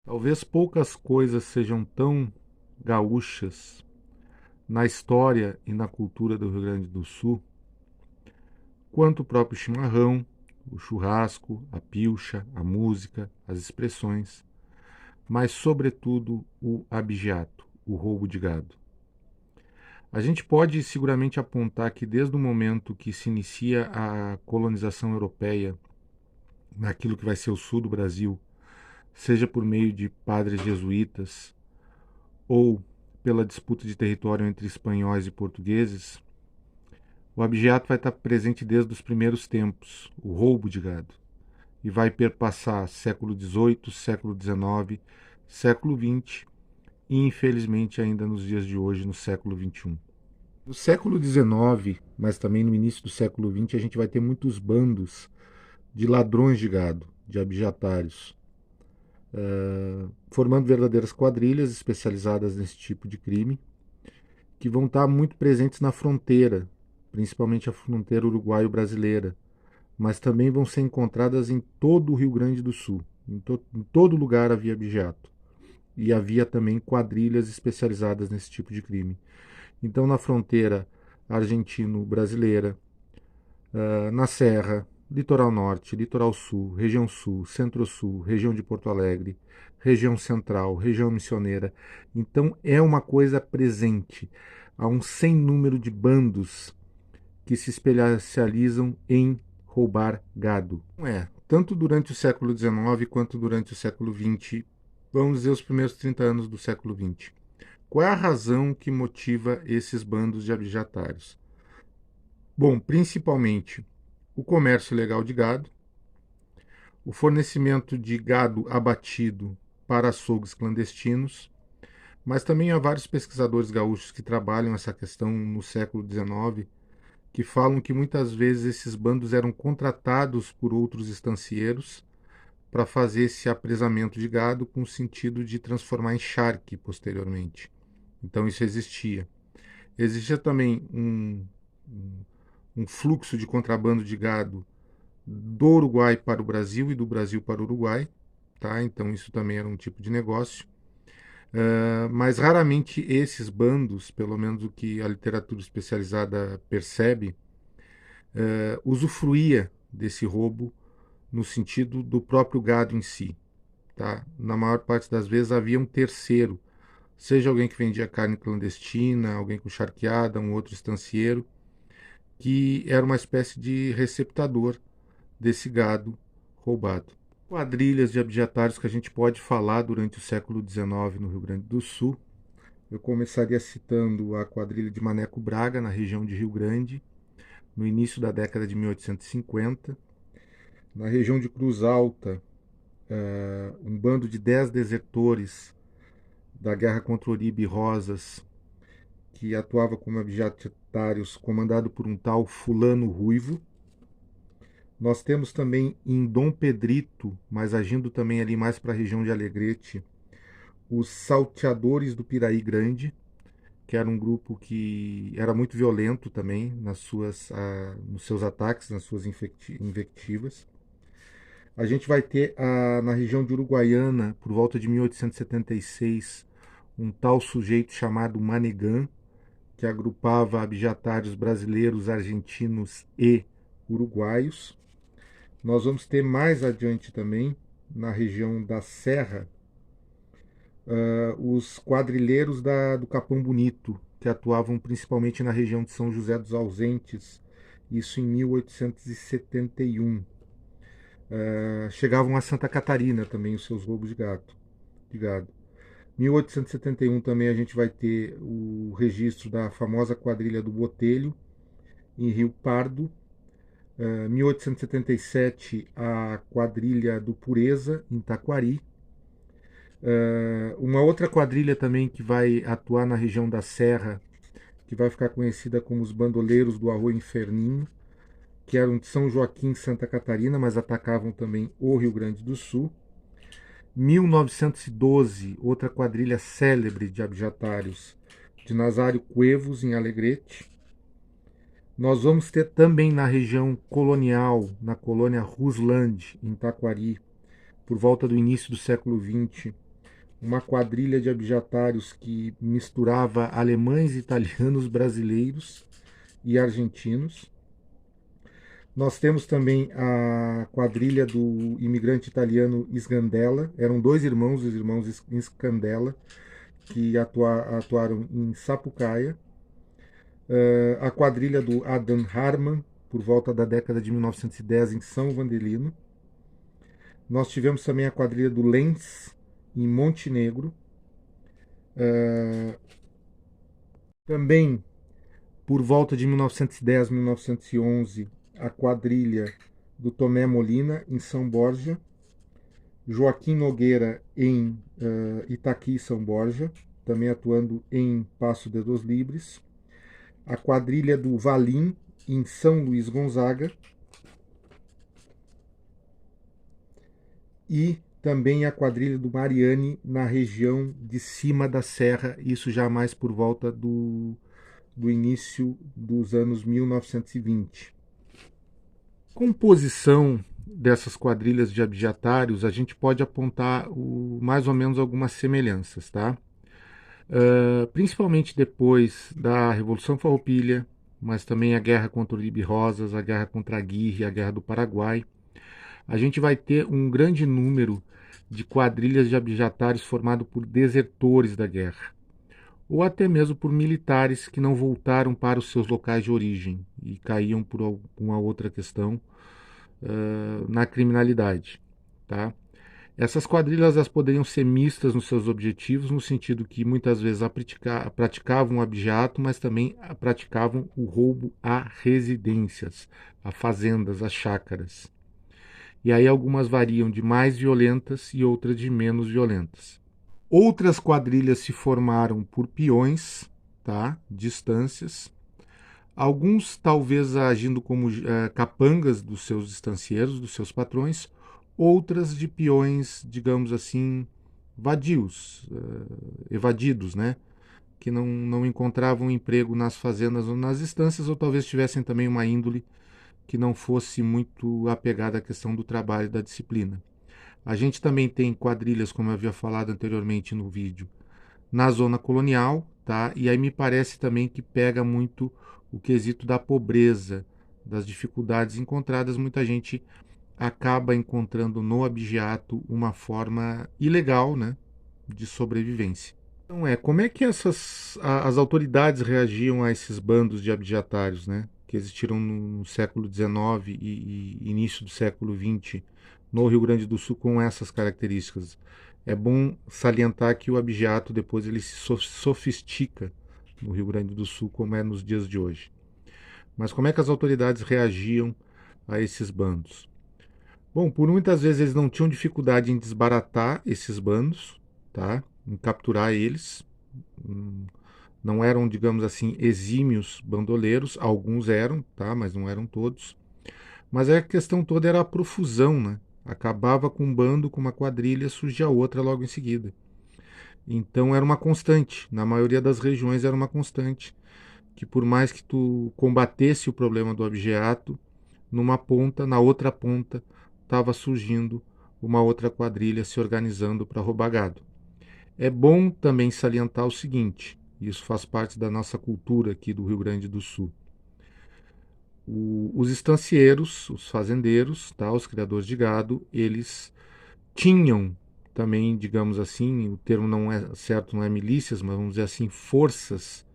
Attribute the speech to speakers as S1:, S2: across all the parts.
S1: Talvez poucas coisas sejam tão gaúchas na história e na cultura do Rio Grande do Sul quanto o próprio chimarrão, o churrasco, a pilcha, a música, as expressões, mas, sobretudo, o abigeato, o roubo de gado. A gente pode seguramente apontar que desde o momento que se inicia a colonização europeia naquilo que vai ser o sul do Brasil, seja por meio de padres jesuítas ou pela disputa de território entre espanhóis e portugueses, o abigeato vai estar presente desde os primeiros tempos, o roubo de gado, e vai perpassar século XVIII, século XIX, século XX e, infelizmente, ainda nos dias de hoje, no século XXI. No século XIX, mas também no início do século XX, a gente vai ter muitos bandos de ladrões de gado, de abigeatários, formando verdadeiras quadrilhas especializadas nesse tipo de crime, que vão estar muito presentes na fronteira, principalmente a fronteira uruguaio-brasileira, mas também vão ser encontradas em todo o Rio Grande do Sul. Em todo lugar havia abigeato. E havia também quadrilhas especializadas nesse tipo de crime. Então, na fronteira argentino-brasileira, na Serra, Litoral Norte, Litoral Sul, Centro-Sul, região de Porto Alegre, região central, região missioneira. Então é uma coisa presente. Há um sem número de bandos que se especializam em roubar gado. Tanto durante o século XIX quanto durante o século XX, vamos dizer os primeiros 30 anos do século XX. Qual é a razão que motiva esses bandos de abigeatários? Bom, principalmente o comércio ilegal de gado, o fornecimento de gado abatido para açougues clandestinos, mas também há vários pesquisadores gaúchos que trabalham essa questão no século XIX, que falam que muitas vezes esses bandos eram contratados por outros estancieiros para fazer esse apresamento de gado com o sentido de transformar em charque posteriormente. Então isso existia. Existia também um fluxo de contrabando de gado do Uruguai para o Brasil e do Brasil para o Uruguai, tá? Então isso também era um tipo de negócio. Mas raramente esses bandos, pelo menos o que a literatura especializada percebe, usufruía desse roubo no sentido do próprio gado em si. Tá? Na maior parte das vezes havia um terceiro, seja alguém que vendia carne clandestina, alguém com charqueada, um outro estancieiro, que era uma espécie de receptador desse gado roubado. Quadrilhas de abjetários que a gente pode falar durante o século XIX no Rio Grande do Sul. Eu começaria citando a quadrilha de Maneco Braga, na região de Rio Grande, no início da década de 1850. Na região de Cruz Alta, um bando de 10 desertores da guerra contra Oribe e Rosas, que atuava como abjetários, comandado por um tal Fulano Ruivo. Nós temos também em Dom Pedrito, mas agindo também ali mais para a região de Alegrete, os Salteadores do Piraí Grande, que era um grupo que era muito violento também nos seus ataques, nas suas invectivas. A gente vai ter na região de Uruguaiana, por volta de 1876, um tal sujeito chamado Manegan, que agrupava abjetários brasileiros, argentinos e uruguaios. Nós vamos ter mais adiante também, na região da Serra, os quadrilheiros do Capão Bonito, que atuavam principalmente na região de São José dos Ausentes, isso em 1871. Chegavam a Santa Catarina também os seus roubos de gado. 1871 também a gente vai ter o registro da famosa quadrilha do Botelho, em Rio Pardo. 1877 a quadrilha do Pureza, em Taquari. Uma outra quadrilha também que vai atuar na região da Serra, que vai ficar conhecida como os Bandoleiros do Arroio Inferninho, que eram de São Joaquim, Santa Catarina, mas atacavam também o Rio Grande do Sul. 1912, outra quadrilha célebre de abjetários, de Nazário Cuevos, em Alegrete. Nós vamos ter também na região colonial, na colônia Rusland, em Taquari, por volta do início do século XX, uma quadrilha de abijatários que misturava alemães, italianos, brasileiros e argentinos. Nós temos também a quadrilha do imigrante italiano Scandella. Eram dois irmãos, os irmãos Scandella, que atuaram em Sapucaia. A quadrilha do Adam Harman, por volta da década de 1910, em São Vandelino. Nós tivemos também a quadrilha do Lenz, em Montenegro. Também, por volta de 1910, 1911, a quadrilha do Tomé Molina, em São Borja. Joaquim Nogueira, em Itaqui, São Borja, também atuando em Passo de dos Libres. A quadrilha do Valim, em São Luís Gonzaga. E também a quadrilha do Mariani, na região de cima da serra, isso já mais por volta do início dos anos 1920. Composição dessas quadrilhas de abjatários, a gente pode apontar mais ou menos algumas semelhanças, tá? Principalmente depois da Revolução Farroupilha, mas também a guerra contra o Libe Rosas, a guerra contra a Aguirre, a guerra do Paraguai, a gente vai ter um grande número de quadrilhas de abjatários formado por desertores da guerra, ou até mesmo por militares que não voltaram para os seus locais de origem e caíam por alguma outra questão na criminalidade. Tá? Essas quadrilhas elas poderiam ser mistas nos seus objetivos, no sentido que muitas vezes praticavam o abigeato, mas também praticavam o roubo a residências, a fazendas, a chácaras. E aí algumas variam de mais violentas e outras de menos violentas. Outras quadrilhas se formaram por peões, tá? Distâncias. Alguns talvez agindo como capangas dos seus estancieiros, dos seus patrões, outras de peões, digamos assim, vadios, evadidos, né? Que não encontravam emprego nas fazendas ou nas estâncias, ou talvez tivessem também uma índole que não fosse muito apegada à questão do trabalho e da disciplina. A gente também tem quadrilhas, como eu havia falado anteriormente no vídeo, na zona colonial, tá? E aí me parece também que pega muito o quesito da pobreza, das dificuldades encontradas. Muita gente acaba encontrando no abigeato uma forma ilegal, né, de sobrevivência. Então como é que as autoridades reagiam a esses bandos de abjetários, né, que existiram no século XIX e início do século XX no Rio Grande do Sul com essas características? É bom salientar que o abigeato depois ele se sofistica no Rio Grande do Sul, como é nos dias de hoje. Mas como é que as autoridades reagiam a esses bandos? Bom, por muitas vezes eles não tinham dificuldade em desbaratar esses bandos, tá? Em capturar eles. Não eram, digamos assim, exímios bandoleiros, alguns eram, tá? Mas não eram todos. Mas a questão toda era a profusão, né? Acabava com um bando, com uma quadrilha, surgia outra logo em seguida. Então era uma constante, na maioria das regiões era uma constante, que por mais que tu combatesse o problema do abigeato, numa ponta, na outra ponta, estava surgindo uma outra quadrilha se organizando para roubar gado. É bom também salientar o seguinte, isso faz parte da nossa cultura aqui do Rio Grande do Sul. Os estancieiros, os fazendeiros, tá, os criadores de gado, eles tinham também, digamos assim, o termo não é certo, não é milícias, mas vamos dizer assim, forças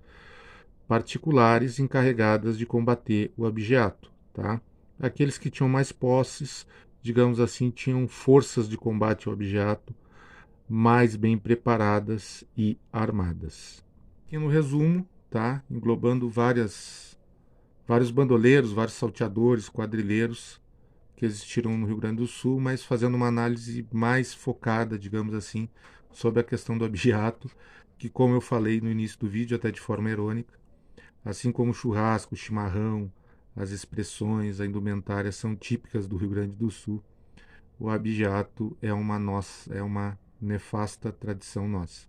S1: particulares encarregadas de combater o abigeato, tá? Aqueles que tinham mais posses, digamos assim, tinham forças de combate ao abigeato mais bem preparadas e armadas. Aqui no resumo, tá? Englobando vários bandoleiros, vários salteadores, quadrilheiros que existiram no Rio Grande do Sul, mas fazendo uma análise mais focada, digamos assim, sobre a questão do abigeato, que, como eu falei no início do vídeo, até de forma irônica, assim como o churrasco, o chimarrão, as expressões, a indumentária são típicas do Rio Grande do Sul, o abigeato é uma nefasta tradição nossa.